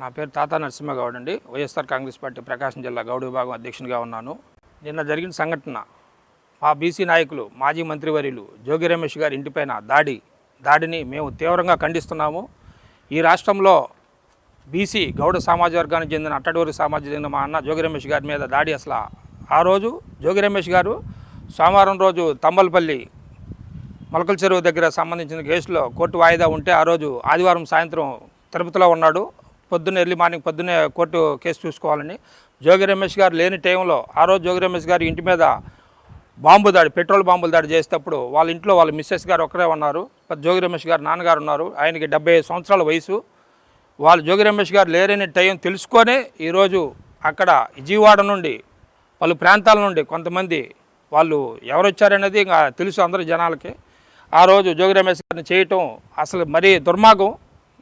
నా పేరు తాతా నరసింహగౌడ్ అండి. వైఎస్ఆర్ కాంగ్రెస్ పార్టీ ప్రకాశం జిల్లా గౌడ విభాగం అధ్యక్షునిగా ఉన్నాను. నిన్న జరిగిన సంఘటన మా బీసీ నాయకులు మాజీ మంత్రివర్యులు జోగి రమేష్ గారి ఇంటిపైన దాడిని మేము తీవ్రంగా ఖండిస్తున్నాము. ఈ రాష్ట్రంలో బీసీ గౌడ సమాజ వర్గానికి చెందిన అట్టడూరి సమాజానికి చెందిన మా అన్న జోగి రమేష్ గారి మీద దాడి అసలు ఆ రోజు జోగి రమేష్ గారు సోమవారం రోజు తంబలపల్లి మొలకల చెరువు దగ్గర సంబంధించిన కేసులో కోర్టు వాయిదా ఉంటే ఆ రోజు ఆదివారం సాయంత్రం తిరుపతిలో ఉన్నాడు. ఎర్లీ మార్నింగ్ పొద్దున్నే కోర్టు కేసు చూసుకోవాలని జోగి రమేష్ గారు లేని టైంలో ఆ రోజు జోగి రమేష్ గారి ఇంటి మీద పెట్రోల్ బాంబుల దాడి చేసేటప్పుడు వాళ్ళ ఇంట్లో వాళ్ళ మిస్సెస్ గారు ఒక్కరే ఉన్నారు. జోగి రమేష్ గారు నాన్నగారు ఉన్నారు. ఆయనకి 75 సంవత్సరాల వయసు. వాళ్ళు జోగి రమేష్ గారు లేరని టైం తెలుసుకొనే ఈరోజు అక్కడ విజయవాడ నుండి పలు ప్రాంతాల నుండి కొంతమంది వాళ్ళు ఎవరు వచ్చారనేది ఇంకా తెలుసు అందరూ జనాలకి. ఆ రోజు జోగి రమేష్ గారిని చేయటం అసలు మరీ దుర్మార్గం.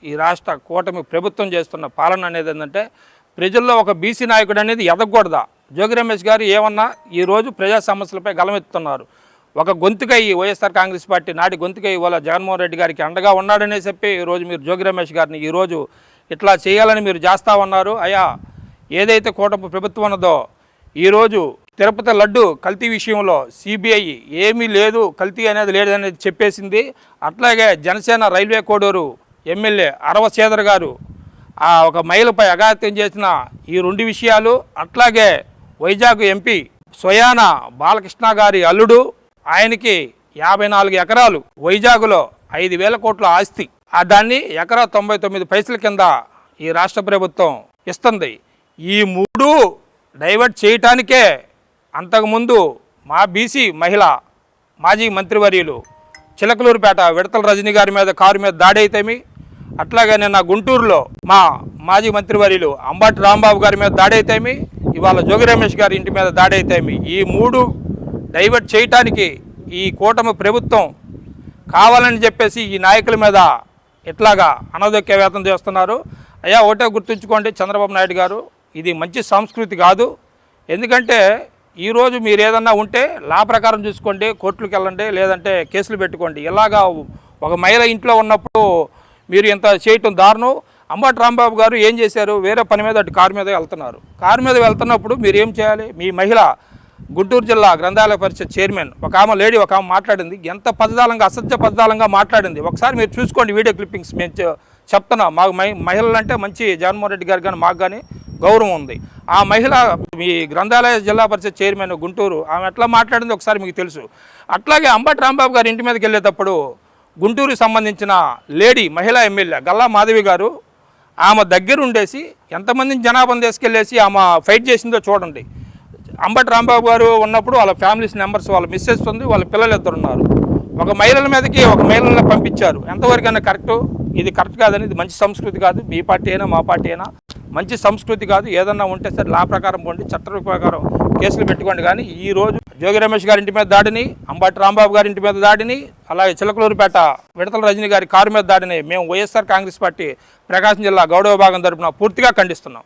ఈ రాష్ట్ర కూటమి ప్రభుత్వం చేస్తున్న పాలన అనేది ఏంటంటే ప్రజల్లో ఒక బీసీ నాయకుడు అనేది ఎదగకూడదా? జోగి రమేష్ గారు ఏమన్నా ఈరోజు ప్రజా సమస్యలపై గలమెత్తుతున్నారు. ఒక గొంతుకై వైఎస్ఆర్ కాంగ్రెస్ పార్టీ నాటి గొంతుకై ఇవాళ జగన్మోహన్ రెడ్డి గారికి అండగా ఉన్నాడనే చెప్పి ఈరోజు మీరు జోగి రమేష్ గారిని ఈరోజు ఇట్లా చేయాలని మీరు చేస్తూ ఉన్నారు. అయ్యా, ఏదైతే కూటమి ప్రభుత్వం ఉన్నదో ఈరోజు తిరుపతి లడ్డు కల్తీ విషయంలో సిబిఐ ఏమీ లేదు, కల్తీ అనేది లేదనేది చెప్పేసింది. అట్లాగే జనసేన రైల్వే కోడూరు ఎమ్మెల్యే అరవ శ్రీధర్ గారు ఒక మహిళపై అఘాత్యం చేసిన ఈ 2 విషయాలు, అట్లాగే వైజాగ్ ఎంపీ స్వయాన బాలకృష్ణ గారి అల్లుడు, ఆయనకి 54 ఎకరాలు వైజాగ్లో 5,000 కోట్ల ఆస్తి, దాన్ని ఎకరా 99 పైసల కింద ఈ రాష్ట్ర ప్రభుత్వం ఇస్తుంది. ఈ 3 డైవర్ట్ చేయటానికే అంతకుముందు మా బీసీ మహిళ మాజీ మంత్రివర్యులు చిలకలూరుపేట విడతల రజనీ గారి మీద కారు మీద దాడి అయితేమి, అట్లాగే నిన్న గుంటూరులో మా మాజీ మంత్రివర్యులు అంబటి రాంబాబు గారి మీద దాడి అయితేమి, ఇవాళ జోగి రమేష్ గారి ఇంటి మీద దాడి అయితేమి, ఈ 3 డైవర్ట్ చేయటానికి ఈ కూటమి ప్రభుత్వం కావాలని చెప్పేసి ఈ నాయకుల మీద ఇట్లాగా అనదొక్కే వేతం చేస్తున్నారు. అయ్యా, ఒకటే గుర్తుంచుకోండి చంద్రబాబు నాయుడు గారు, ఇది మంచి సంస్కృతి కాదు. ఎందుకంటే ఈరోజు మీరు ఏదన్నా ఉంటే లా ప్రకారం చూసుకోండి, కోర్టులకు వెళ్ళండి, లేదంటే కేసులు పెట్టుకోండి. ఇలాగా ఒక మహిళ ఇంట్లో ఉన్నప్పుడు మీరు ఇంత చేయటం దారుణం. అంబటి రాంబాబు గారు ఏం చేశారు? వేరే పని మీద అటు కారు మీద వెళ్తున్నారు. కారు మీద వెళ్తున్నప్పుడు మీరు ఏం చేయాలి? మీ మహిళ గుంటూరు జిల్లా గ్రంథాలయ పరిషత్ చైర్మన్ ఒక ఆమె మాట్లాడింది, ఎంత పదజాలంగా అసత్య పదజాలంగా మాట్లాడింది. ఒకసారి మీరు చూసుకోండి వీడియో క్లిప్పింగ్స్. మేము చెప్తున్నా, మాకు మహిళలంటే మంచి జగన్మోహన్ రెడ్డి గారు కానీ మాకు కానీ గౌరవం ఉంది. ఆ మహిళ మీ గ్రంథాలయ జిల్లా పరిషత్ చైర్మన్ గుంటూరు, ఆమె ఎట్లా మాట్లాడింది ఒకసారి మీకు తెలుసు. అట్లాగే అంబటి రాంబాబు గారి ఇంటి మీదకి వెళ్ళేటప్పుడు గుంటూరుకి సంబంధించిన లేడీ మహిళా ఎమ్మెల్యే గల్లా మాధవి గారు ఆమె దగ్గర ఉండేసి ఎంతమందిని జనాభాను తీసుకెళ్ళేసి ఆమె ఫైట్ చేసిందో చూడండి. అంబటి రాంబాబు గారు ఉన్నప్పుడు వాళ్ళ ఫ్యామిలీస్ మెంబర్స్, వాళ్ళ మిస్సెస్ ఉంది, వాళ్ళ పిల్లలు 2 ఉన్నారు. ఒక మహిళల మీదకి ఒక మహిళలను పంపించారు. ఎంతవరకైనా కరెక్టు? ఇది కరెక్ట్ కాదని, ఇది మంచి సంస్కృతి కాదు. మీ పార్టీ అయినా మా పార్టీ అయినా మంచి సంస్కృతి కాదు. ఏదన్నా ఉంటే సరే లా ప్రకారం పోండి, చట్ట ప్రకారం కేసులు పెట్టుకోండి. కానీ ఈరోజు జోగి రమేష్ గారి ఇంటి మీద దాడిని, అంబటి రాంబాబు గారి ఇంటి మీద దాడిని, అలాగే చిలకలూరుపేట విడతల రజనీ గారి కారు మీద దాడిని మేము వైఎస్ఆర్ కాంగ్రెస్ పార్టీ ప్రకాశం జిల్లా గౌడ విభాగం తరపున పూర్తిగా ఖండిస్తున్నాం.